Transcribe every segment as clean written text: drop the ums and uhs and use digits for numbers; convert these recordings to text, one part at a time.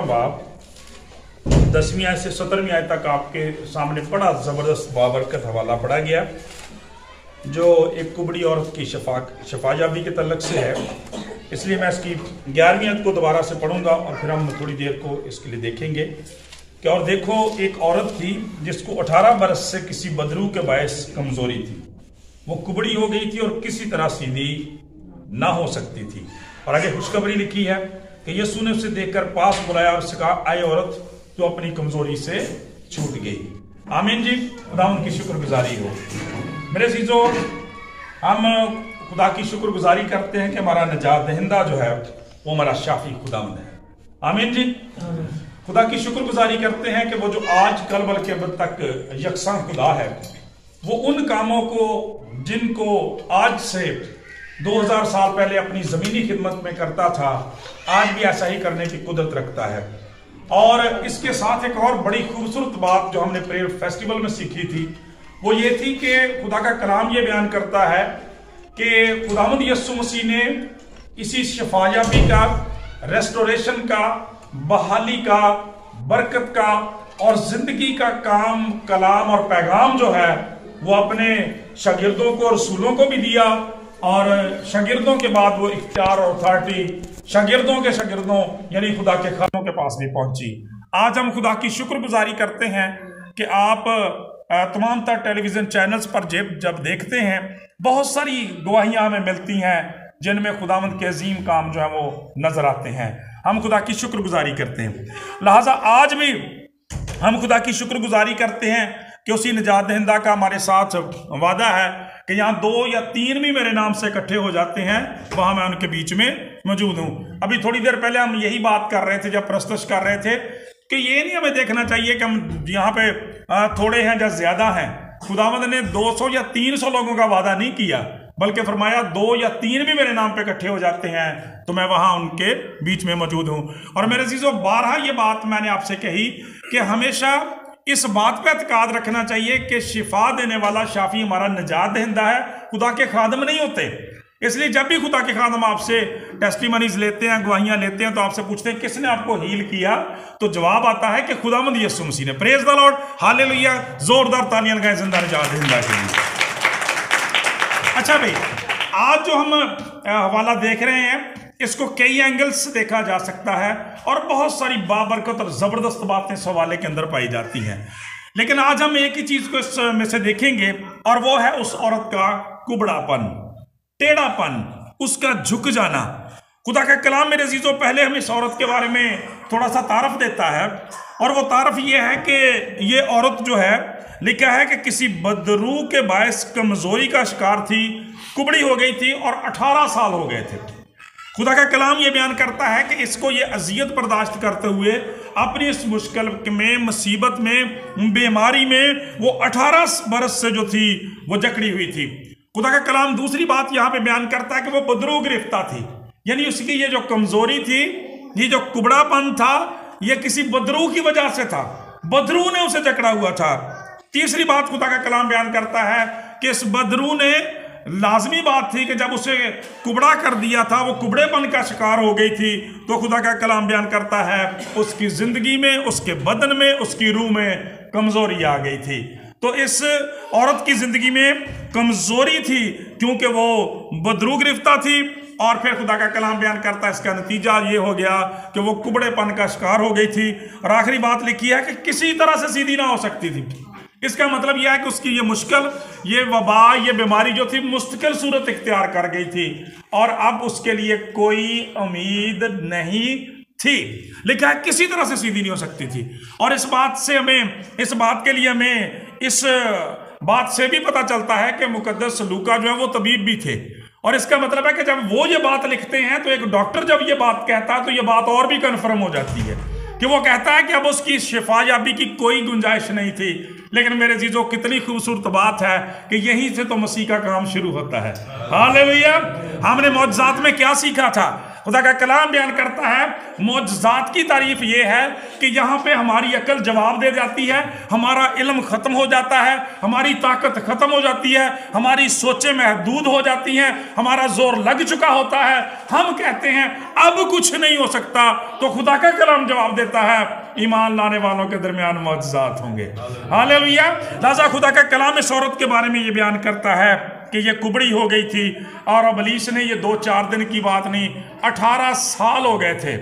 बाब 10वीं आयत से 17वीं आयत तक आपके सामने बड़ा ज़बरदस्त बाबरकत हवाला पढ़ा गया जो एक कुबड़ी औरत की शफायाबी के तल्लक से है। इसलिए मैं इसकी 11वीं आयत को दोबारा से पढ़ूंगा और फिर हम थोड़ी देर को इसके लिए देखेंगे कि और देखो एक औरत थी जिसको 18 बरस से किसी बदरू के बायस कमज़ोरी थी। वो कुबड़ी हो गई थी और किसी तरह सीधी ना हो सकती थी। और आगे खुशखबरी लिखी है कि यीशु ने उसे देखकर पास बुलाया और उससे कहा, आए औरत, तो अपनी कमजोरी से छूट गई। आमीन जी, खुदा उनकी शुक्रगुजारी हो। मेरे अज़ीज़ों, हम खुदा की शुक्रगुजारी करते हैं कि हमारा निजात दहिंदा जो है वो हमारा शाफी खुदावंद है। आमीन जी, खुदा की शुक्रगुजारी करते हैं कि वो जो आज कल बल्कि अब तक यकसा खुदा है, वो उन कामों को जिनको आज से 2000 साल पहले अपनी जमीनी खिदमत में करता था, आज भी ऐसा ही करने की कुदरत रखता है। और इसके साथ एक और बड़ी खूबसूरत बात जो हमने प्रेयर फेस्टिवल में सीखी थी वो ये थी कि खुदा का कलाम ये बयान करता है कि खुदावंद यीशु मसीह ने इसी शफायाबी का, रेस्टोरेशन का, बहाली का, बरकत का और जिंदगी का काम, कलाम और पैगाम जो है वो अपने शागिर्दों को, रसूलों को भी दिया और शागिर्दों के बाद वो इख्तियार और अथॉरिटी शागिर्दों के शागिर्दों यानी खुदा के खानों के पास भी पहुंची। आज हम खुदा की शुक्रगुजारी करते हैं कि आप तमाम तर टेलीविजन चैनल्स पर जब देखते हैं बहुत सारी गवाहियां हमें मिलती हैं जिनमें खुदावंद के अजीम काम जो है वो नजर आते हैं। हम खुदा की शुक्रगुजारी करते हैं। लिहाजा आज भी हम खुदा की शुक्रगुजारी करते हैं कि उसी निजात दहिंदा का हमारे साथ वादा है कि यहाँ 2 या 3 भी मेरे नाम से इकट्ठे हो जाते हैं, वहां मैं उनके बीच में मौजूद हूँ। अभी थोड़ी देर पहले हम यही बात कर रहे थे जब प्रस्तुत कर रहे थे कि ये नहीं हमें देखना चाहिए कि हम यहाँ पे थोड़े हैं या ज्यादा हैं। खुदावंद ने 200 या 300 लोगों का वादा नहीं किया, बल्कि फरमाया 2 या 3 भी मेरे नाम पे इकट्ठे हो जाते हैं तो मैं वहां उनके बीच में मौजूद हूं। और मेरे अज़ीज़ों, 12 ये बात मैंने आपसे कही कि हमेशा इस बात पे एतकाद रखना चाहिए कि शिफा देने वाला शाफी हमारा निजात दहिंदा है, खुदा के खादम नहीं होते। इसलिए जब भी खुदा के खादम आपसे टेस्टिमनीज लेते हैं, गवाहियां लेते हैं, तो आपसे पूछते हैं किसने आपको हील किया, तो जवाब आता है कि खुदावंद यीशु मसीह ने। प्रेज द लॉर्ड, हालेलुया, जोरदार तालियां लगाएं जिंदा निजात दहिंदा के लिए। अच्छा भाई, आज जो हम हवाला देख रहे हैं इसको कई एंगल्स से देखा जा सकता है और बहुत सारी बाबरकत और जबरदस्त बातें इस हवाले के अंदर पाई जाती हैं। लेकिन आज हम एक ही चीज को इसमें से देखेंगे और वो है उस औरत का कुबड़ापन, टेढ़ापन, उसका झुक जाना। खुदा का कलाम मेरे अज़ीज़ों पहले हमें इस औरत के बारे में थोड़ा सा तारफ देता है और वो तारफ ये है कि ये औरत जो है, लिखा है कि किसी बदरू के बायस कमजोरी का शिकार थी, कुबड़ी हो गई थी और 18 साल हो गए थे। खुदा का कलाम ये बयान करता है कि इसको ये अजियत बर्दाश्त करते हुए अपनी इस मुश्किल में, मुसीबत में, बीमारी में वो 18 बरस से जो थी वो जकड़ी हुई थी। खुदा का कलाम दूसरी बात यहाँ पे बयान करता है कि वो बदरू गिरफ्तार थी, यानी उसकी ये जो कमजोरी थी, ये जो कुबड़ापन था, ये किसी बदरू की वजह से था, बदरू ने उसे जकड़ा हुआ था। तीसरी बात खुदा का कलाम बयान करता है कि इस बदरू ने, लाजमी बात थी कि जब उसे कुबड़ा कर दिया था, वो कुबड़ेपन का शिकार हो गई थी, तो खुदा का कलाम बयान करता है उसकी जिंदगी में, उसके बदन में, उसकी रूह में कमजोरी आ गई थी। तो इस औरत की जिंदगी में कमजोरी थी क्योंकि वो बदरू गिरफ्तार थी और फिर खुदा का कलाम बयान करता है इसका नतीजा ये हो गया कि वो कुबड़ेपन का शिकार हो गई थी। और आखिरी बात लिखी है कि किसी तरह से सीधी ना हो सकती थी। इसका मतलब यह है कि उसकी ये मुश्किल, ये वबा, ये बीमारी जो थी मुस्तकिल सूरत इख्तियार कर गई थी और अब उसके लिए कोई उम्मीद नहीं थी। लिखा है किसी तरह से सीधी नहीं हो सकती थी। और इस बात से हमें, इस बात के लिए हमें इस बात से भी पता चलता है कि मुकद्दस लूका जो है वो तबीब भी थे। और इसका मतलब है कि जब वो ये बात लिखते हैं तो एक डॉक्टर जब ये बात कहता है तो ये बात और भी कन्फर्म हो जाती है कि वो कहता है कि अब उसकी शिफायाबी की कोई गुंजाइश नहीं थी। लेकिन मेरे अज़ीज़ों, कितनी खूबसूरत बात है कि यहीं से तो मसीह का काम शुरू होता है। हालेलुया। हमने मौजज़ात में क्या सीखा था? खुदा का कलाम बयान करता है मौजज़ात की तारीफ ये है कि यहाँ पे हमारी अकल जवाब दे जाती है, हमारा इल्म ख़त्म हो जाता है, हमारी ताकत ख़त्म हो जाती है, हमारी सोचें महदूद हो जाती हैं, हमारा जोर लग चुका होता है, हम कहते हैं अब कुछ नहीं हो सकता, तो खुदा का कलाम जवाब देता है ईमान लाने वालों के दरमियान मौजज़ात होंगे। हालेलुया। लिहाजा खुदा का कलाम इस औरत के बारे में ये बयान करता है कि ये कुबड़ी हो गई थी और इब्लीस ने, ये 2-4 दिन की बात नहीं, 18 साल हो गए थे।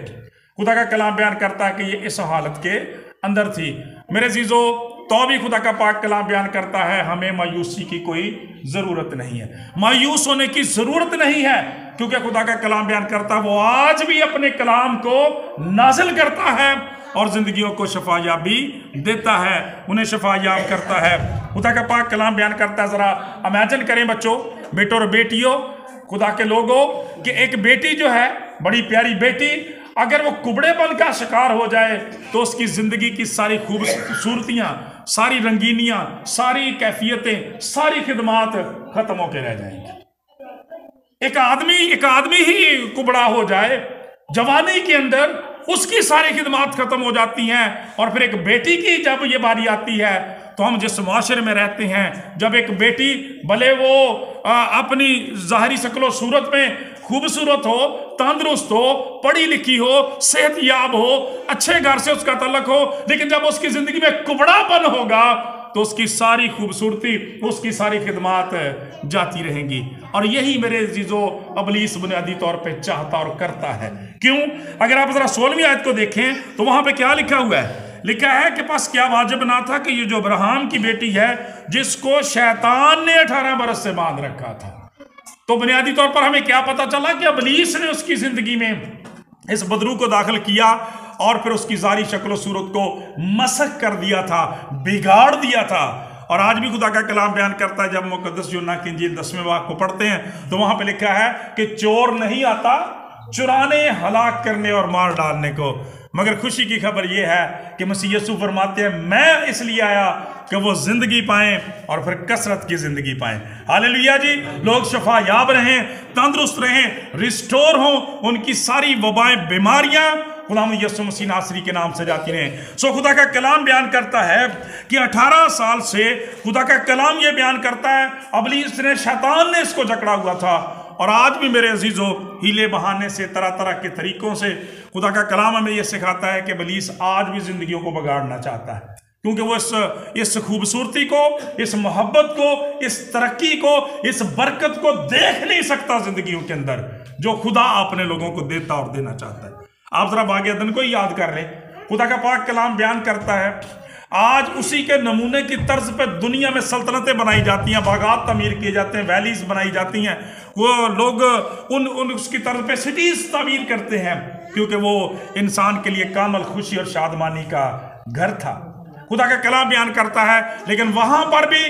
खुदा का कलाम बयान करता है कि ये इस हालत के अंदर थी। मेरे अजीजों, तो भी खुदा का पाक कलाम बयान करता है हमें मायूसी की कोई ज़रूरत नहीं है, मायूस होने की ज़रूरत नहीं है, क्योंकि खुदा का कलाम बयान करता है वो आज भी अपने कलाम को नाजिल करता है और जिंदगियों को शफायाबी देता है, उन्हें शफायाब करता है। खुदा का पाक कलाम बयान करता है, ज़रा इमेजिन करें बच्चों, बेटों और बेटियों, खुदा के लोगों, कि एक बेटी जो है, बड़ी प्यारी बेटी, अगर वो कुबड़ेपन का शिकार हो जाए तो उसकी ज़िंदगी की सारी खूबसूरतियाँ, सारी रंगीनियाँ, सारी कैफियतें, सारी खिदमात ख़त्म होकर रह जाएंगी। एक आदमी ही कुबड़ा हो जाए जवानी के अंदर, उसकी सारी खिदमात खत्म हो जाती हैं। और फिर एक बेटी की जब ये बारी आती है, तो हम जिस माशरे में रहते हैं, जब एक बेटी भले वो अपनी ज़ाहरी शक्ल और सूरत में खूबसूरत हो, तंदुरुस्त हो, पढ़ी लिखी हो, सेहतयाब हो, अच्छे घर से उसका तल्लक हो, लेकिन जब उसकी ज़िंदगी में कुबड़ापन होगा तो उसकी सारी खूबसूरती, उसकी सारी खिदमात जाती रहेंगी। और यही मेरे अजीजों इब्लीस बुनियादी तौर पे चाहता और करता है। क्यों? अगर आप जरा 16वीं आयत को देखें तो वहां पे क्या लिखा हुआ है? लिखा है कि बस क्या वाजिब ना था कि ये जो अब्राहम की बेटी है, जिसको शैतान ने 18 बरस से बांध रखा था। तो बुनियादी तौर पर हमें क्या पता चला कि इब्लीस ने उसकी जिंदगी में इस बदरू को दाखिल किया और फिर उसकी जारी शक्ल सूरत को मसख कर दिया था, बिगाड़ दिया था। और आज भी खुदा का कलाम बयान करता है, जब मुकद्दस यूहन्ना की इंजील 10वें बाब को पढ़ते हैं तो वहां पे लिखा है कि चोर नहीं आता चुराने, हलाक करने और मार डालने को, मगर खुशी की खबर यह है कि मसीह यीशु फरमाते हैं मैं इसलिए आया कि वो जिंदगी पाएं और फिर कसरत की जिंदगी पाएं। हालेलुया जी। लोग शफायाब रहें, तंदुरुस्त रहें, रिस्टोर हों, उनकी सारी वबाएं, बीमारियां खुदावंद यीशु मसीह नासरी के नाम से जाती रहें। सो खुदा का कलाम बयान करता है कि 18 साल से खुदा का कलाम ये बयान करता है इब्लीस ने, शैतान ने इसको जकड़ा हुआ था। और आज भी मेरे अजीजों, हीले बहाने से, तरह तरह के तरीकों से खुदा का कलाम हमें यह सिखाता है कि इब्लीस आज भी जिंदगियों को बिगाड़ना चाहता है, क्योंकि वो इस खूबसूरती को, इस मोहब्बत को, इस तरक्की को, इस बरकत को देख नहीं सकता जिंदगियों के अंदर, जो खुदा अपने लोगों को देता और देना चाहता है। आप जरा बागी अदन को ही याद कर लें। खुदा का पाक कलाम बयान करता है आज उसी के नमूने की तर्ज पे दुनिया में सल्तनतें बनाई जाती हैं, बागात तमीर किए जाते हैं, वैलीज बनाई जाती हैं, वो लोग उसकी तर्ज पे सिटीज तमीर करते हैं, क्योंकि वो इंसान के लिए कामल खुशी और शादमानी का घर था। खुदा का कलाम बयान करता है, लेकिन वहां पर भी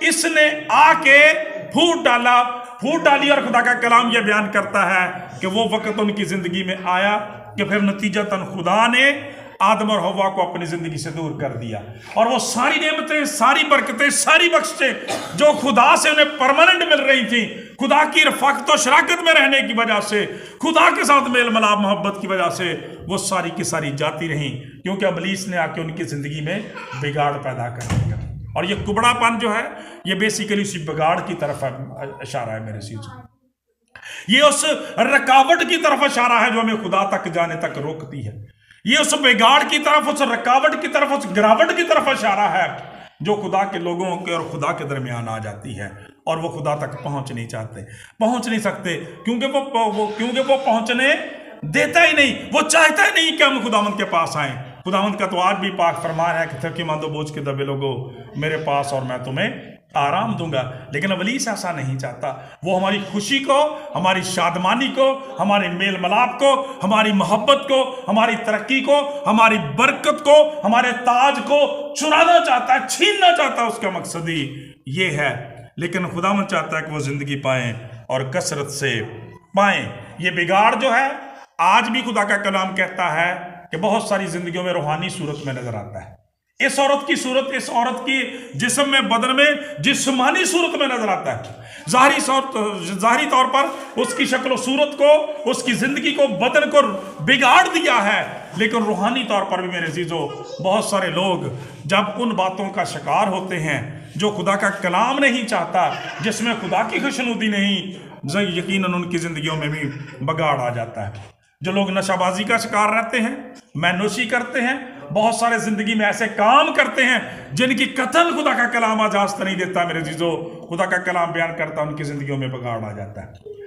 इसने आके फूट डाली। और खुदा का कलाम यह बयान करता है कि वो वक्त उनकी जिंदगी में आया कि फिर नतीजतन खुदा ने आदम और हव्वा को अपनी जिंदगी से दूर कर दिया, और वो सारी नेमतें, सारी बरकतें, सारी बख्शिशें जो खुदा से उन्हें परमानेंट मिल रही थी, खुदा की रफ़ाकत और शराकत में रहने की वजह से, खुदा के साथ मेल मिलाप मोहब्बत की वजह से, वो सारी की सारी जाती रहीं, क्योंकि इब्लीस ने आके उनकी जिंदगी में बिगाड़ पैदा कर दिया। और ये कुबड़ापन जो है, ये बेसिकली उसी बिगाड़ की तरफ इशारा है मेरे सीधे। ये उस रकावट की तरफ इशारा है जो हमें खुदा तक जाने तक रोकती है। ये उस बिगाड़ की तरफ, उस रकावट की तरफ, उस गिरावट की तरफ इशारा है जो खुदा के लोगों के और खुदा के दरमियान आ जाती है, और वो खुदा तक पहुंच नहीं चाहते, पहुंच नहीं सकते, क्योंकि वो पहुंचने देता ही नहीं, वो चाहता ही नहीं कि हम खुदावंद के पास आएं। खुदावंद का तो आज भी पाक फरमान है कि थके मांदो बोझ के दबे लोगो मेरे पास और मैं तुम्हें आराम दूंगा। लेकिन इब्लीस ऐसा नहीं चाहता। वो हमारी खुशी को, हमारी शादमानी को, हमारे मेल मिलाप को, हमारी मोहब्बत को, हमारी तरक्की को, हमारी बरकत को, हमारे ताज को चुराना चाहता है, छीनना चाहता है। उसका मकसद ही ये है। लेकिन खुदावंद चाहता है कि वो जिंदगी पाएं और कसरत से पाएं। ये बिगाड़ जो है, आज भी खुदा का कलाम कहता है कि बहुत सारी जिंदगियों में रूहानी सूरत में नजर आता है। इस औरत की सूरत इस औरत की जिस्म में, बदन में जिस्मानी सूरत में नजर आता है। ज़ाहिरी तौर पर उसकी शक्ल सूरत को, उसकी जिंदगी को, बदन को बिगाड़ दिया है, लेकिन रूहानी तौर पर भी मेरे अजीजों बहुत सारे लोग जब उन बातों का शिकार होते हैं जो खुदा का कलाम नहीं चाहता, जिसमें खुदा की खुशनुदी नहीं, यकीनन उनकी जिंदगियों में भी बगाड़ आ जाता है। जो लोग नशाबाजी का शिकार रहते हैं, मैनोशी करते हैं, बहुत सारे जिंदगी में ऐसे काम करते हैं जिनकी कतन खुदा का कलाम इजाजत नहीं देता मेरे अजीजों, खुदा का कलाम बयान करता, उनकी जिंदगियों में बगाड़ आ जाता है।